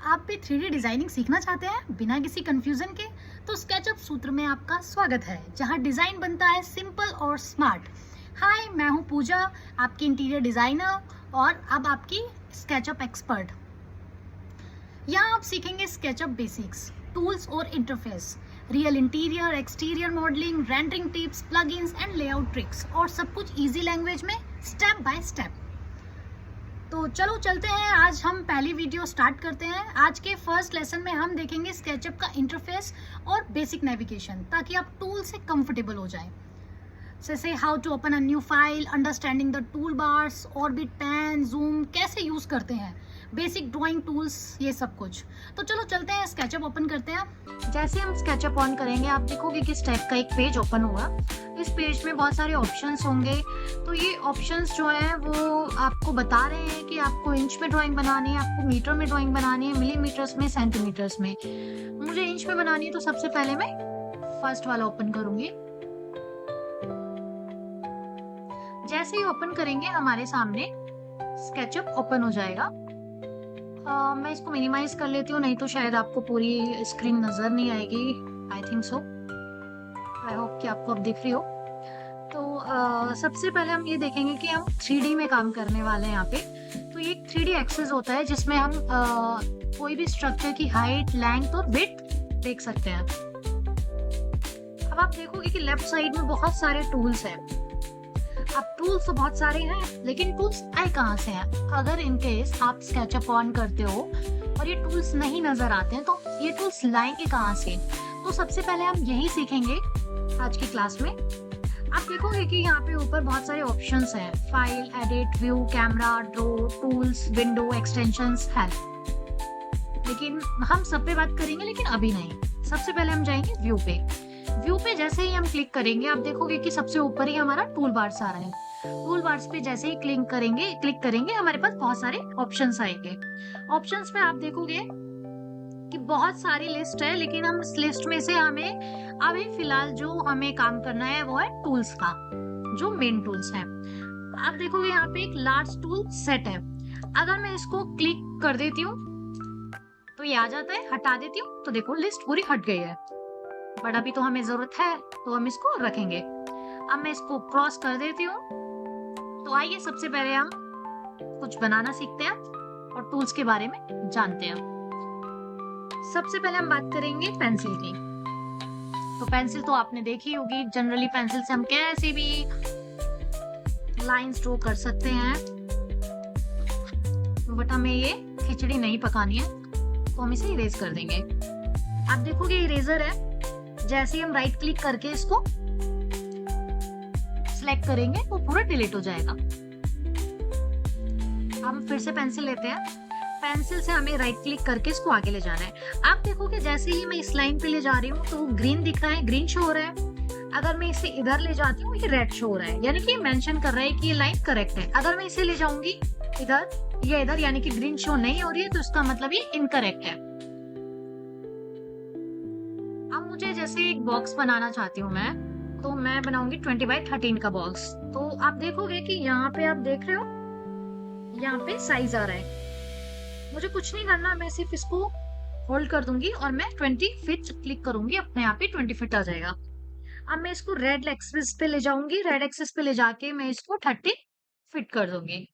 आप भी 3D designing सीखना चाहते हैं बिना किसी कंफ्यूजन के? तो स्केचअप सूत्र में आपका स्वागत है, जहां डिज़ाइन बनता है सिंपल और स्मार्ट। हाय, मैं हूं पूजा, आपकी इंटीरियर डिज़ाइनर और अब आपकी स्केचअप एक्सपर्ट। यहाँ आप सीखेंगे स्केचअप बेसिक्स, टूल्स और interface, real interior exterior modelling, rendering tips, plugins and layout tricks, और सब कुछ इजी लैंग्वेज में, स्टेप बाय स्टेप। तो चलो चलते हैं, आज हम पहली वीडियो स्टार्ट करते हैं। आज के फर्स्ट लेसन में हम देखेंगे स्केचअप का इंटरफेस और बेसिक नेविगेशन, ताकि आप टूल से कंफर्टेबल हो जाएं। जैसे how to open a new file, understanding the tool bars, orbit, pan, zoom कैसे यूज करते हैं, बेसिक ड्राइंग टूल्स, ये सब कुछ। तो चलो चलते हैं, स्केचअप ओपन करते हैं। जैसे हम स्केचअप ऑन करेंगे, आप देखोगे कि इस टाइप का एक पेज ओपन होगा। इस पेज में बहुत सारे ऑप्शंस होंगे। तो ये ऑप्शंस जो है वो आपको बता रहे हैं कि आपको इंच में ड्राइंग बनानी है, आपको मीटर में ड्राइंग बनानी है, मिलीमीटर्स में, सेंटीमीटर्स में। मुझे इंच में बनानी है, तो सबसे पहले मैं फर्स्ट वाला ओपन करूंगी। जैसे ही ओपन करेंगे, हमारे सामने स्केचअप ओपन हो जाएगा। मैं इसको मिनिमाइज कर लेती हूँ, नहीं तो शायद आपको पूरी स्क्रीन नजर नहीं आएगी। I think so, I hope कि आपको अब दिख रही हो। तो सबसे पहले हम ये देखेंगे कि हम 3D में काम करने वाले हैं यहाँ पे। तो ये 3D एक्सेस होता है, जिसमें हम कोई भी स्ट्रक्चर की हाइट, लेंथ और विड्थ देख सकते हैं। अब आप देखोगे कि लेफ्ट साइड में बहुत सारे टूल्स हैं। अब टूल्स तो बहुत सारे हैं, लेकिन टूल्स आए कहाँ से हैं? अगर इन केस आप स्केचअप ऑन करते हो और ये टूल्स नहीं नजर आते हैं, तो ये टूल्स लाएंगे कहाँ से? तो सबसे पहले हम यही सीखेंगे आज की क्लास में। आप देखोगे कि यहाँ पे ऊपर बहुत सारे ऑप्शंस हैं, file, edit, view, camera, draw, tools, window, extensions, help. लेकिन हम सब पे बात करेंगे, लेकिन अभी नहीं। सबसे पहले हम जाएंगे व्यू पे। व्यू पे जैसे ही हम क्लिक करेंगे, आप देखोगे कि सबसे ऊपर ही हमारा टूल बार्स आ रहा है। टूल बार्स पे जैसे ही क्लिक करेंगे हमारे पास बहुत सारे ऑप्शंस आएंगे। ऑप्शंस में आप देखोगे कि बहुत सारी लिस्ट है, लेकिन हम इस लिस्ट में से हमें अभी फिलहाल जो हमें काम करना है वो है टूल्स का, जो मेन टूल्स है। आप देखोगे यहाँ पे एक लार्ज टूल सेट है। अगर मैं इसको क्लिक कर देती हूँ तो ये आ जाता है, हटा देती हूँ तो देखो लिस्ट पूरी हट गई है। बट अभी तो हमें जरूरत है, तो हम इसको रखेंगे। अब मैं इसको क्रॉस कर देती हूँ। तो आइए सबसे पहले हम कुछ बनाना सीखते हैं और टूल्स के बारे में जानते हैं। सबसे पहले हम बात करेंगे पेंसिल की। तो पेंसिल तो आपने देखी होगी। जनरली पेंसिल से हम कैसे भी लाइंस ड्रॉ कर सकते हैं, बट हमें ये खिचड़ी नहीं पकानी है, तो हम इसे इरेज कर देंगे। आप देखोगे इरेजर है, जैसे ही हम राइट क्लिक करके इसको सिलेक्ट करेंगे वो पूरा डिलीट हो जाएगा। हम फिर से पेंसिल लेते हैं। पेंसिल से हमें राइट क्लिक करके इसको आगे ले जाना है। आप देखोगे जैसे ही मैं इस लाइन पे ले जा रही हूँ तो ग्रीन दिख रहा है, ग्रीन शो हो रहा है। अगर मैं इसे इधर ले जाती हूँ, ये रेड शो हो रहा है, यानी कि मेंशन कर रहा है कि ये लाइन करेक्ट है। अगर मैं इसे ले जाऊंगी इधर या इधर, यानी कि ग्रीन शो नहीं हो रही है, तो इसका मतलब ये इनकरेक्ट है। अब मुझे जैसे एक बॉक्स बनाना चाहती हूँ मैं, तो मैं बनाऊंगी 20x13 का बॉक्स। तो आप देखोगे कि यहाँ पे आप देख रहे हो, यहाँ पे साइज आ रहा है। मुझे कुछ नहीं करना, मैं सिर्फ इसको होल्ड कर दूंगी और मैं 20 फीट क्लिक करूंगी, अपने आप ही 20 फीट आ जाएगा। अब मैं इसको रेड एक्सिस पे ले जाऊंगी। रेड एक्सिस पे ले जाके मैं इसको 30 फिट कर दूंगी।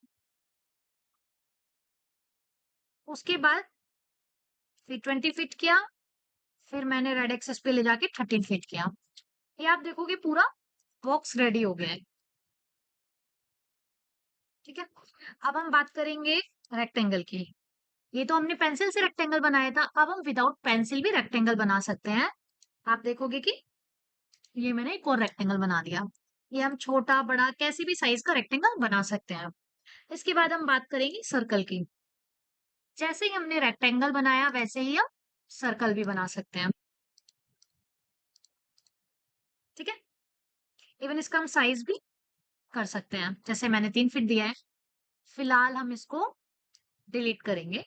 उसके बाद फिर 20 फिट किया, फिर मैंने रेड एक्सिस पे ले जाके 13 फिट किया। ये आप देखोगे पूरा बॉक्स रेडी हो गया है। ठीक है, अब हम बात करेंगे रेक्टेंगल की। ये तो हमने पेंसिल से रेक्टेंगल बनाया था, अब हम विदाउट पेंसिल भी रेक्टेंगल बना सकते हैं। आप देखोगे कि ये मैंने एक और रेक्टेंगल बना दिया। ये हम छोटा बड़ा कैसी भी साइज का रेक्टेंगल बना सकते हैं। इसके बाद हम बात करेंगे सर्कल की। जैसे ही हमने रेक्टेंगल बनाया, वैसे ही हम सर्कल भी बना सकते हैं। ठीक है, इवन इसका हम साइज भी कर सकते हैं। जैसे मैंने 3 फीट दिया है, फिलहाल हम इसको डिलीट करेंगे।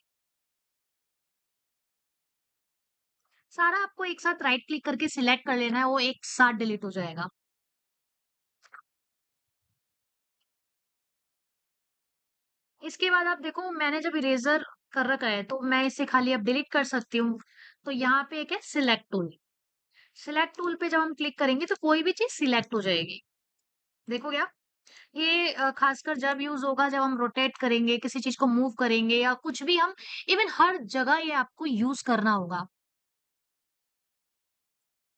सारा आपको एक साथ राइट क्लिक करके सिलेक्ट कर लेना है, वो एक साथ डिलीट हो जाएगा। इसके बाद आप देखो, मैंने जब इरेजर कर रखा है, तो मैं इसे खाली अब डिलीट कर सकती हूँ। तो यहाँ पे एक है सिलेक्ट टूल। सिलेक्ट टूल पे जब हम क्लिक करेंगे तो कोई भी चीज़ सिलेक्ट हो जाएगी। देखोगे आप? ये खासकर जब यूज़ होगा जब हम रोटेट करेंगे, किसी चीज़ को मूव करेंगे या कुछ भी हम इवन हर जगह ये आपको यूज़ करना होगा।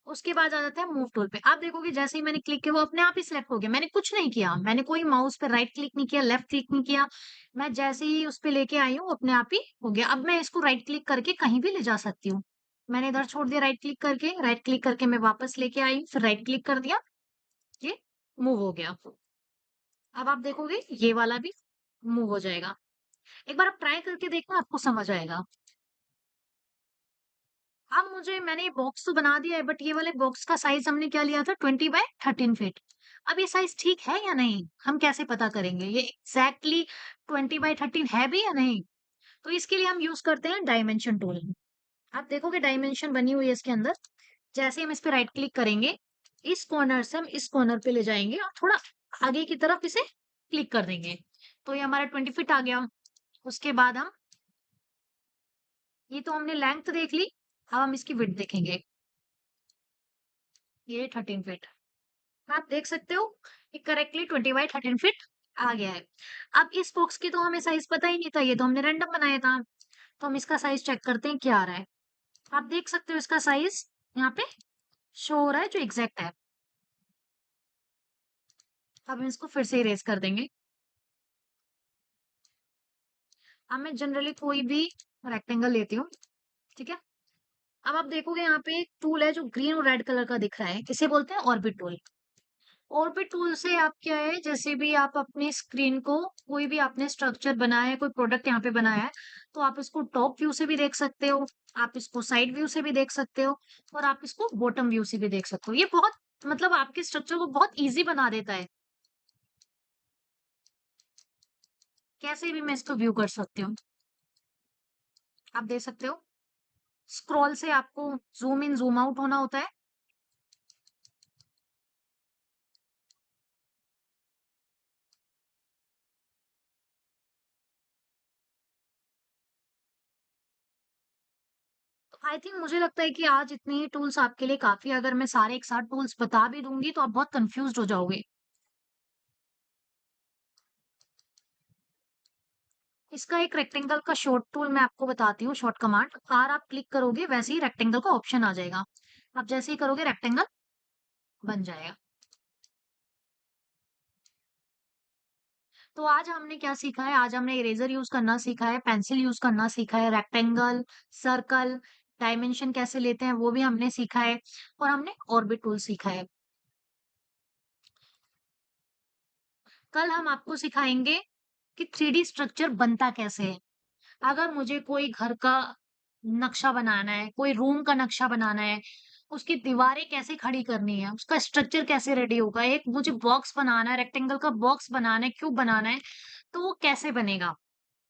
उसके बाद आ जाता है मूव टूल पे। आप देखोगे जैसे ही मैंने क्लिक किया वो अपने आप ही सिलेक्ट हो गया। मैंने कुछ नहीं किया। मैंने कोई माउस पे राइट क्लिक नहीं किया, लेफ्ट क्लिक नहीं किया। मैं जैसे ही उस पे लेके आई हूँ अपने आप ही हो गया। अब मैं इसको राइट क्लिक करके कहीं भी ले जा सकती हूँ। मैंने इधर छोड़ दिया राइट क्लिक करके मैं वापस लेके आई, फिर राइट क्लिक कर दिया, ये मूव हो गया। अब आप देखोगे ये वाला भी मूव हो जाएगा। एक बार आप ट्राई करके देखना आपको समझ आएगा। अब मैंने ये बॉक्स तो बना दिया है बट ये वाले बॉक्स का साइज हमने क्या लिया था 20 बाय 13 फीट। अब ये साइज ठीक है या नहीं हम कैसे पता करेंगे ये एग्जैक्टली 20 बाय 13 है भी या नहीं। तो इसके लिए हम यूज करते हैं डायमेंशन टूल। आप देखोगे डायमेंशन बनी हुई है इसके अंदर। जैसे हम इस पे राइट क्लिक करेंगे इस कॉर्नर से हम इस कॉर्नर पे ले जाएंगे और थोड़ा आगे की तरफ इसे क्लिक कर देंगे। तो ये हमारा 20 फीट आ गया। उसके बाद हम ये तो हमने लेंथ देख ली। अब हम इसकी विड्थ देखेंगे। ये 13 फीट आप देख सकते हो कि करेक्टली 20 बाई 13 फीट आ गया है। अब इस बॉक्स की तो हमें साइज पता ही नहीं था, ये तो हमने रैंडम बनाया था। तो हम इसका साइज चेक करते हैं क्या आ रहा है। आप देख सकते हो इसका साइज यहाँ पे शो हो रहा है जो एग्जैक्ट है। अब हम इसको फिर से इरेज कर देंगे। अब मैं जनरली कोई भी रेक्टेंगल लेती हूँ, ठीक है। अब आप देखोगे यहाँ पे एक टूल है जो ग्रीन और रेड कलर का दिख रहा है, किसे बोलते हैं ऑर्बिट टूल। ऑर्बिट टूल से आप क्या है जैसे भी आप अपनी स्क्रीन को कोई भी आपने स्ट्रक्चर बनाया है, कोई प्रोडक्ट यहाँ पे बनाया है, तो आप इसको टॉप व्यू से भी देख सकते हो, आप इसको साइड व्यू से भी देख सकते हो और आप इसको बॉटम व्यू से भी देख सकते हो। ये बहुत मतलब आपके स्ट्रक्चर को बहुत ईज़ी बना देता है। कैसे भी मैं इसको व्यू कर सकती हूँ। आप देख सकते हो, स्क्रॉल से आपको ज़ूम इन, ज़ूम आउट होना होता है। आई थिंक मुझे लगता है कि आज इतने ही टूल्स आपके लिए काफ़ी है। अगर मैं सारे एक साथ टूल्स बता भी दूँगी तो आप बहुत कन्फ्यूज़्ड हो जाओगे। इसका एक रेक्टेंगल का शॉर्ट टूल मैं आपको बताती हूँ, शॉर्ट कमांड। आर आप क्लिक करोगे वैसे ही रेक्टेंगल का ऑप्शन आ जाएगा। आप जैसे ही करोगे रेक्टेंगल बन जाएगा। तो आज हमने क्या सीखा है? आज हमने इरेज़र यूज़ करना सीखा है, पेंसिल यूज़ करना सीखा है, रेक्टेंगल, सर्कल, डायमेंशन कैसे लेते हैं वो भी हमने सीखा है और हमने ऑर्बिट टूल सीखा है। कल हम आपको सिखाएँगे कि 3D स्ट्रक्चर बनता कैसे है। अगर मुझे कोई घर का नक्शा बनाना है, कोई रूम का नक्शा बनाना है, उसकी दीवारें कैसे खड़ी करनी है, उसका स्ट्रक्चर कैसे रेडी होगा, एक मुझे बॉक्स बनाना है, रेक्टेंगल का बॉक्स बनाना है, क्यूब बनाना है, तो वो कैसे बनेगा?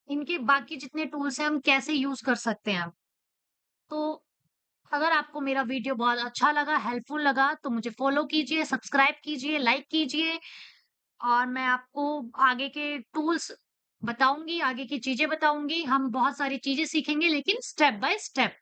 इनके बाकी जितने टूल्स हैं हम कैसे यूज़ कर सकते हैं? तो अगर आपको मेरा वीडियो बहुत अच्छा लगा, हेल्पफुल लगा तो मुझे फॉलो कीजिए, सब्सक्राइब कीजिए, लाइक कीजिए और मैं आपको आगे के टूल्स बताऊँगी, आगे की चीज़ें बताऊँगी। हम बहुत सारी चीज़ें सीखेंगे लेकिन स्टेप बाय स्टेप।